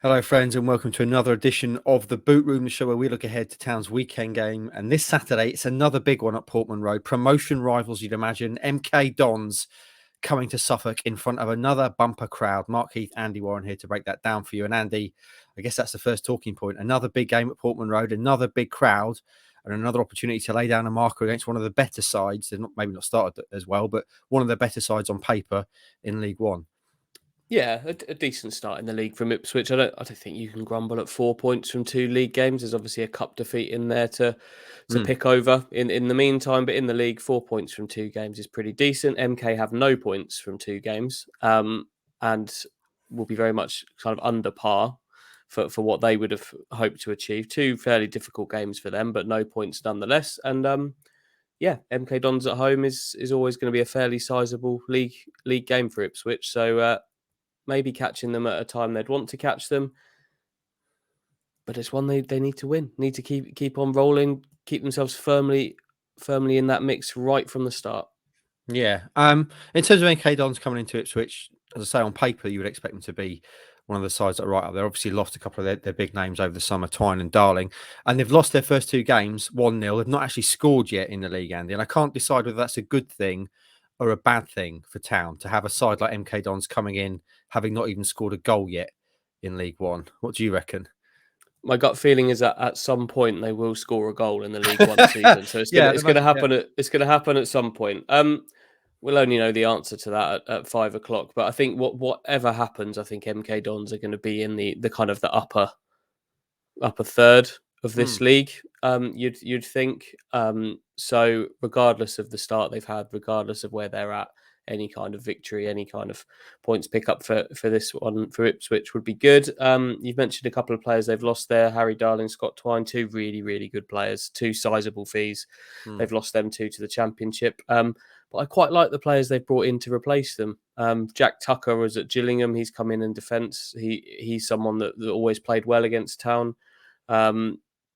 Hello, friends, and welcome to another edition of the Boot Room, the show where we look ahead to Town's weekend game. And this Saturday, it's another big one at Portman Road. Promotion rivals, you'd imagine. MK Dons coming to Suffolk in front of another bumper crowd. Mark, Heath, Andy Warren here to break that down for you. And Andy, I guess that's the first talking point. Another big game at Portman Road, another big crowd, and another opportunity to lay down a marker against one of the better sides. They're maybe not started as well, but one of the better sides on paper in League One. Yeah, a decent start in the league from Ipswich. I don't think you can grumble at 4 points from 2 league games. There's obviously a cup defeat in there to pick over in the meantime, but in the league, 4 points from 2 games is pretty decent. MK have no points from 2 games, and will be very much kind of under par for what they would have hoped to achieve. 2 fairly difficult games for them, but no points nonetheless. And MK Dons at home is always going to be a fairly sizable league game for Ipswich. So. Maybe catching them at a time they'd want to catch them. But it's one they need to win. Need to keep on rolling, keep themselves firmly in that mix right from the start. Yeah. In terms of MK Dons coming into Ipswich, as I say, on paper, you would expect them to be one of the sides that are right up there. Obviously lost a couple of their big names over the summer, Twine and Darling. And they've lost their first 2 games, 1-0. They've not actually scored yet in the league, Andy. And I can't decide whether that's a good thing or a bad thing for Town to have a side like MK Dons coming in, having not even scored a goal yet in League One. What do you reckon? My gut feeling is that at some point they will score a goal in the League One season. So it's going to happen. It's going to happen at some point. We'll only know the answer to that at 5 o'clock. But I think whatever happens, I think MK Dons are going to be in the kind of the upper third of this league. You'd think. So regardless of the start they've had, regardless of where they're at, any kind of victory, any kind of points pick up for this one for Ipswich would be good. You've mentioned a couple of players they've lost there. Harry Darling, Scott Twine, 2 really, really good players, 2 sizable fees. They've lost them 2 to the Championship. But I quite like the players they've brought in to replace them. Jack Tucker was at Gillingham. He's come in defence. He's someone that always played well against Town.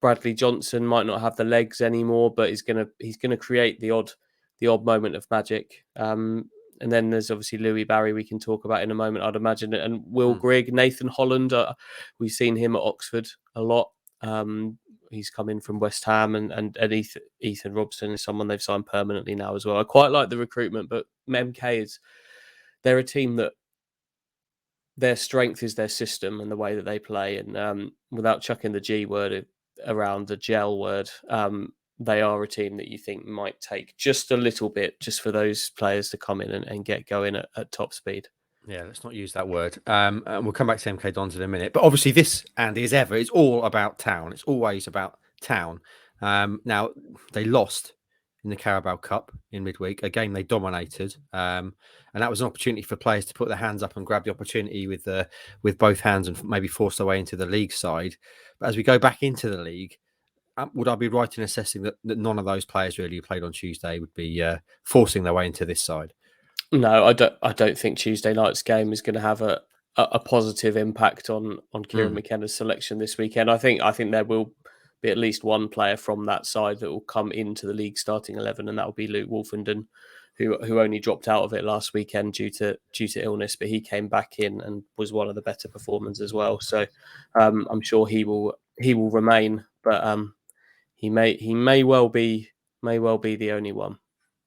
Bradley Johnson might not have the legs anymore, but he's gonna create the odd moment of magic. And then there's obviously Louis Barry we can talk about in a moment, I'd imagine. And Will Grigg, Nathan Holland, we've seen him at Oxford a lot. He's come in from West Ham, and Ethan Robson is someone they've signed permanently now as well. I quite like the recruitment, but MK they're a team that their strength is their system and the way that they play. And without chucking the G word around, the gel word, they are a team that you think might take just a little bit just for those players to come in and get going at top speed. Yeah, let's not use that word. And we'll come back to MK Dons in a minute. But obviously this, Andy, as ever, it's all about Town. It's always about Town. Now, they lost in the Carabao Cup in midweek, a game they dominated. And that was an opportunity for players to put their hands up and grab the opportunity with both hands and maybe force their way into the league side. But as we go back into the league, would I be right in assessing that none of those players really who played on Tuesday would be forcing their way into this side? No, I don't think Tuesday night's game is going to have a positive impact on Kieran McKenna's selection this weekend. I think there will be at least one player from that side that will come into the league starting 11, and that will be Luke Wolfenden, who only dropped out of it last weekend due to illness, but he came back in and was one of the better performers as well. So I'm sure he will remain, but he may well be the only one.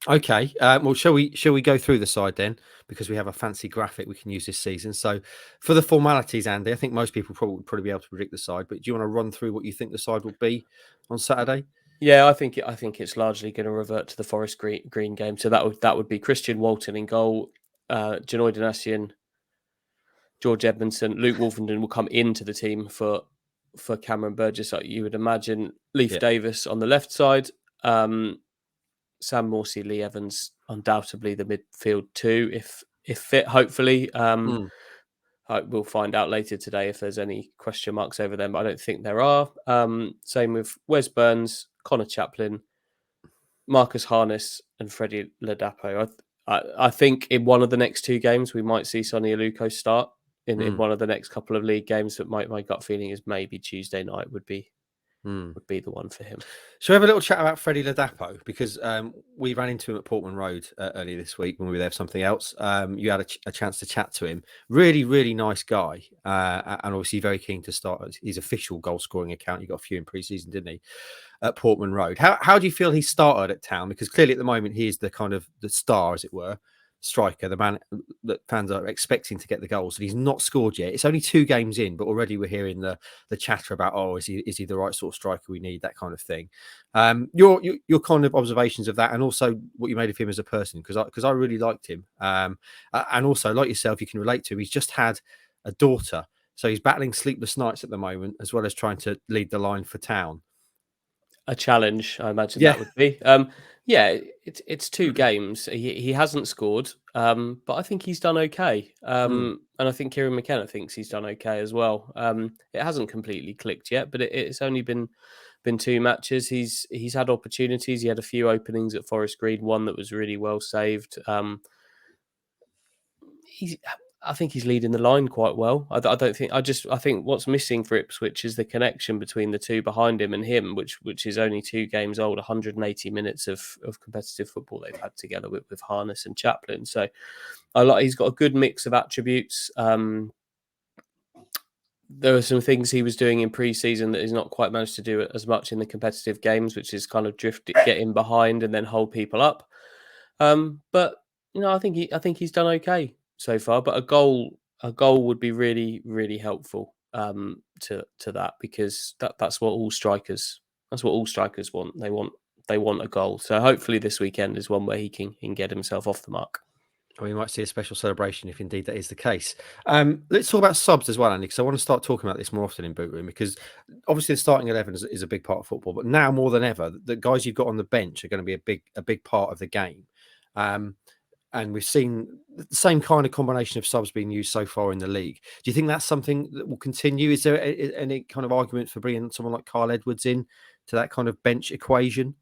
Okay. Well, shall we go through the side then? Because we have a fancy graphic we can use this season. So for the formalities, Andy, I think most people probably be able to predict the side. But do you want to run through what you think the side will be on Saturday? Yeah, I think it's largely going to revert to the Forest Green game. So that would be Christian Walton in goal, Janoy Donatian, George Edmondson, Luke Wolfenden will come into the team for Cameron Burgess. You would imagine Leif Davis on the left side. Sam Morsey, Lee Evans, undoubtedly the midfield 2, if fit, hopefully. We'll find out later today if there's any question marks over them, but I don't think there are. Same with Wes Burns, Connor Chaplin, Marcus Harness, and Freddie Ladapo. I think in one of the next 2 games, we might see Sonny Aluko start in one of the next couple of league games, but my gut feeling is maybe Tuesday night would be would be the one for him. Shall we have a little chat about Freddie Ladapo? Because we ran into him at Portman Road earlier this week when we were there for something else. You had a chance to chat to him. Really, really nice guy. And obviously very keen to start his official goal scoring account. He got a few in pre-season, didn't he? At Portman Road. How do you feel he started at Town? Because clearly at the moment he is the kind of the star, as it were, striker, the man that fans are expecting to get the goals, and he's not scored yet. It's only 2 games in, but already we're hearing the chatter about, oh, is he the right sort of striker we need, that kind of thing. Your kind of observations of that, and also what you made of him as a person, because I really liked him. And also, like yourself, you can relate to him. He's just had a daughter, so he's battling sleepless nights at the moment, as well as trying to lead the line for Town. A challenge, I imagine that would be. Yeah, it's 2 games. He hasn't scored, but I think he's done okay. And I think Kieran McKenna thinks he's done okay as well. It hasn't completely clicked yet, but it's only been 2 matches. He's had opportunities. He had a few openings at Forest Green, one that was really well saved. I think he's leading the line quite well. I think what's missing for Ipswich is the connection between the 2 behind him and him, which is only 2 games old, 180 minutes of competitive football they've had together with Harness and Chaplin. So he's got a good mix of attributes. There were some things he was doing in pre-season that he's not quite managed to do as much in the competitive games, which is kind of get in behind and then hold people up. But I think he's done okay so far, but a goal would be really, really helpful to that, because that's what all strikers want. They want a goal. So hopefully this weekend is one where he can get himself off the mark. We might see a special celebration if indeed that is the case. Let's talk about subs as well, Andy, because I want to start talking about this more often in Boot Room, because obviously the starting 11 is a big part of football, but now more than ever, the guys you've got on the bench are going to be a big part of the game. And we've seen the same kind of combination of subs being used so far in the league. Do you think that's something that will continue? Is there any kind of argument for bringing someone like Kyle Edwards in to that kind of bench equation?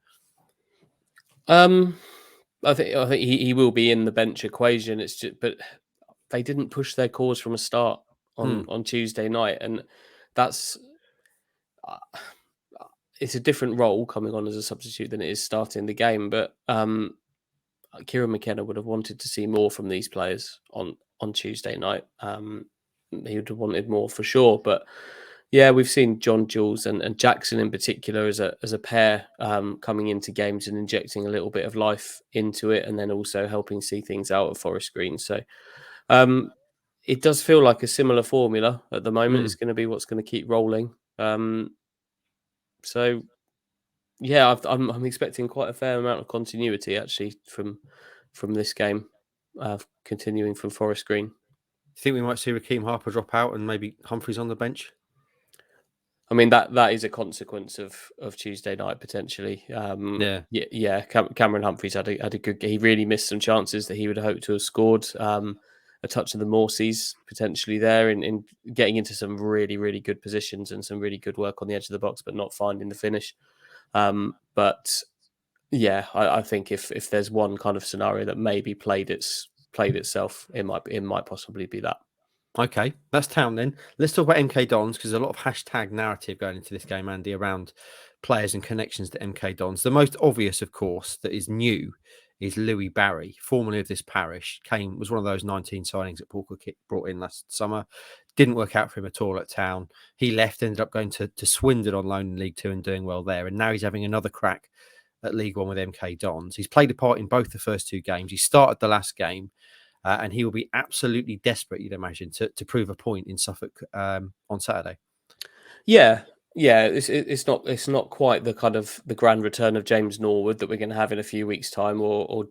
I think he will be in the bench equation. It's just, but they didn't push their cause from a start on Tuesday night, and that's it's a different role coming on as a substitute than it is starting the game. But Kieran McKenna would have wanted to see more from these players on Tuesday night. He would have wanted more for sure. But yeah, we've seen John Jules and Jackson in particular as a pair coming into games and injecting a little bit of life into it, and then also helping see things out at Forest Green. So it does feel like a similar formula at the moment. It's going to be what's going to keep rolling. So yeah, I'm expecting quite a fair amount of continuity actually from this game, continuing from Forest Green. Do you think we might see Raheem Harper drop out and maybe Humphreys on the bench? I mean, that is a consequence of Tuesday night potentially. Yeah. Cameron Humphreys had a good. He really missed some chances that he would have hoped to have scored. A touch of the Morseys potentially there in getting into some really, really good positions and some really good work on the edge of the box, but not finding the finish. But yeah, I think if there's one kind of scenario that maybe played itself, it might possibly be that. Okay, that's Town then. Let's talk about MK Dons, because there's a lot of hashtag narrative going into this game, Andy, around players and connections to MK Dons. The most obvious, of course, that is new is Louis Barry, formerly of this parish. Was one of those 19 signings that Paul Cook brought in last summer. Didn't work out for him at all at Town. He left, ended up going to Swindon on loan in League Two and doing well there. And now he's having another crack at League One with MK Dons. He's played a part in both the first 2 games. He started the last game. And he will be absolutely desperate, you'd imagine, to prove a point in Suffolk on Saturday. Yeah, it's not quite the kind of the grand return of James Norwood that we're going to have in a few weeks' time, or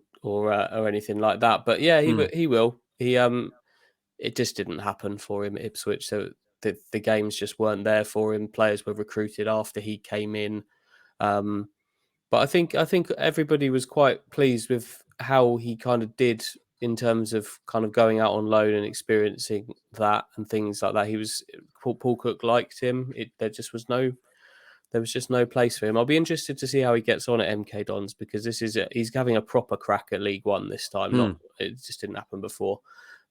anything like that. But yeah, he will. It just didn't happen for him at Ipswich. So the games just weren't there for him. Players were recruited after he came in. But I think everybody was quite pleased with how he kind of did in terms of kind of going out on loan and experiencing that and things like that. Paul Cook liked him. There was just no place for him. I'll be interested to see how he gets on at MK Dons, because he's having a proper crack at League One this time. It just didn't happen before.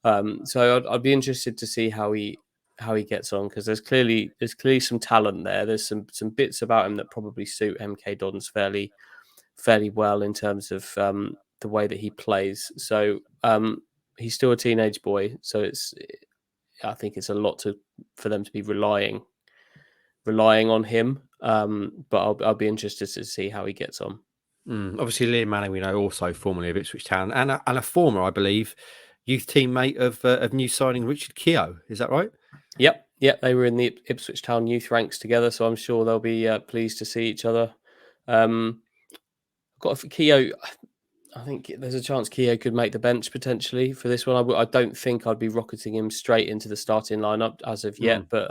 So I'd be interested to see how he gets on, because there's clearly some talent there. There's some bits about him that probably suit MK Dons fairly well in terms of the way that he plays. So he's still a teenage boy, so I think it's a lot for them to be relying on him. But I'll be interested to see how he gets on. Obviously, Liam Manning, we know, also formerly of Ipswich Town, and a former, I believe, youth teammate of new signing Richard Keogh. Is that right? Yep. They were in the Ipswich Town youth ranks together, so I'm sure they'll be pleased to see each other. Got a Keogh. I think there's a chance Keogh could make the bench potentially for this one. I don't think I'd be rocketing him straight into the starting lineup as of yet, but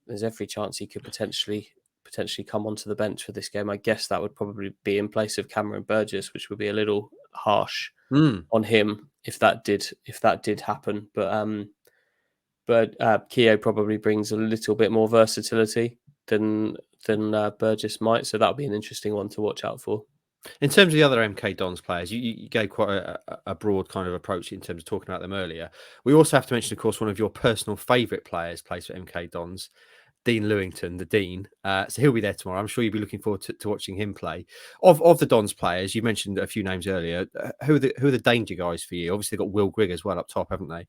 there's every chance he could potentially come onto the bench for this game. I guess that would probably be in place of Cameron Burgess, which would be a little harsh on him if that did happen. But Keogh probably brings a little bit more versatility than Burgess might, so that'll be an interesting one to watch out for. In terms of the other MK Dons players, you gave quite a broad kind of approach in terms of talking about them earlier. We also have to mention, of course, one of your personal favourite players plays for MK Dons, Dean Lewington, the Dean. So he'll be there tomorrow. I'm sure you'll be looking forward to watching him play. Of the Dons players, you mentioned a few names earlier. Who are the danger guys for you? Obviously, they've got Will Grigg as well up top, haven't they?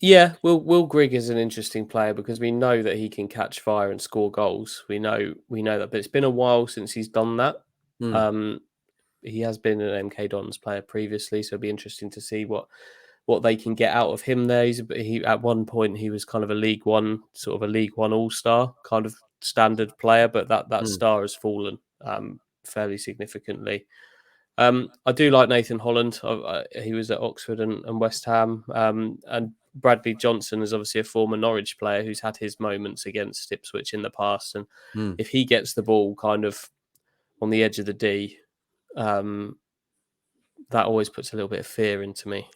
Yeah, Will Grigg is an interesting player because we know that he can catch fire and score goals. We know that, but it's been a while since he's done that. He has been an MK Dons player previously, so it'll be interesting to see what they can get out of him there. He at one point he was kind of a League One all-star kind of standard player, but that star has fallen fairly significantly. I do like Nathan Holland. He was at Oxford and West Ham, and Bradley Johnson is obviously a former Norwich player who's had his moments against Ipswich in the past, and if he gets the ball kind of on the edge of the D, that always puts a little bit of fear into me.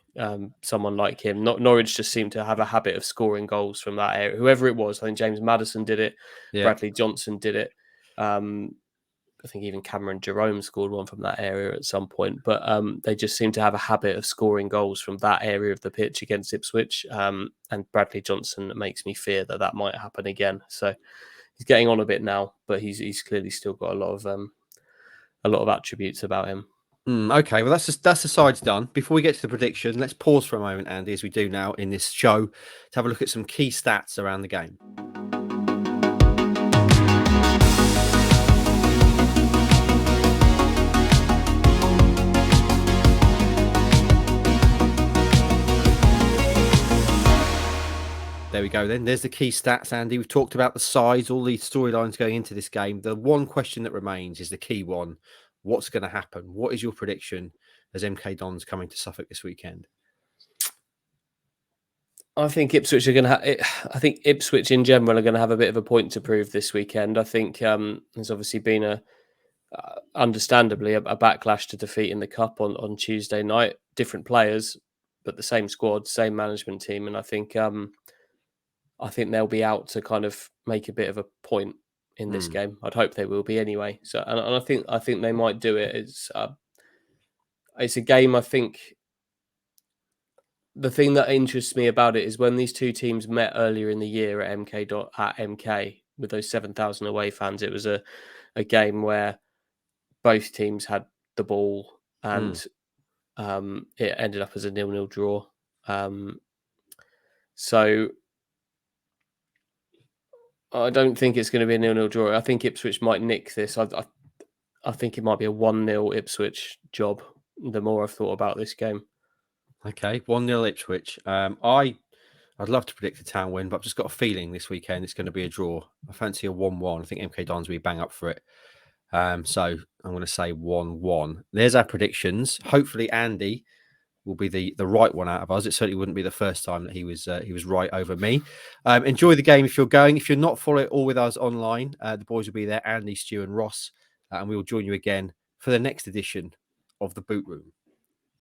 Someone like him. Norwich just seem to have a habit of scoring goals from that area. Whoever it was, I think James Maddison did it. Yeah. Bradley Johnson did it. I think even Cameron Jerome scored one from that area at some point. But they just seem to have a habit of scoring goals from that area of the pitch against Ipswich. And Bradley Johnson makes me fear that might happen again. So he's getting on a bit now, but he's clearly still got a lot of attributes about him. Okay, well, that's the sides done. Before we get to the prediction, let's pause for a moment, Andy, as we do now in this show, to have a look at some key stats around the game. There we go then. There's the key stats, Andy. We've talked about the sides, all the storylines going into this game. The one question that remains is the key one. What's going to happen? What is your prediction as MK Dons coming to Suffolk this weekend? I think Ipswich are going to I think Ipswich in general are going to have a bit of a point to prove this weekend. I think there's obviously been understandably a backlash to defeat in the Cup on Tuesday night. Different players, but the same squad, same management team. And I think they'll be out to kind of make a bit of a point in this game. I'd hope they will be anyway. So, and I think they might do it. It's a game. I think the thing that interests me about it is when these two teams met earlier in the year at MK with those 7,000 away fans. It was a game where both teams had the ball and it ended up as a 0-0 draw. So I don't think it's going to be a 0-0 draw. I think Ipswich might nick this. I think it might be a 1-0 Ipswich job. The more I've thought about this game. Okay, 1-0 Ipswich. I'd love to predict a Town win, but I've just got a feeling this weekend it's going to be a draw. I fancy a 1-1. I think MK Dons will be bang up for it. So I'm going to say 1-1. There's our predictions. Hopefully Andy will be the right one out of us. It certainly wouldn't be the first time that he was right over me. Enjoy the game if you're going. If you're not, follow it all with us online. The boys will be there, Andy, Stu and Ross, and we will join you again for the next edition of the Boot Room.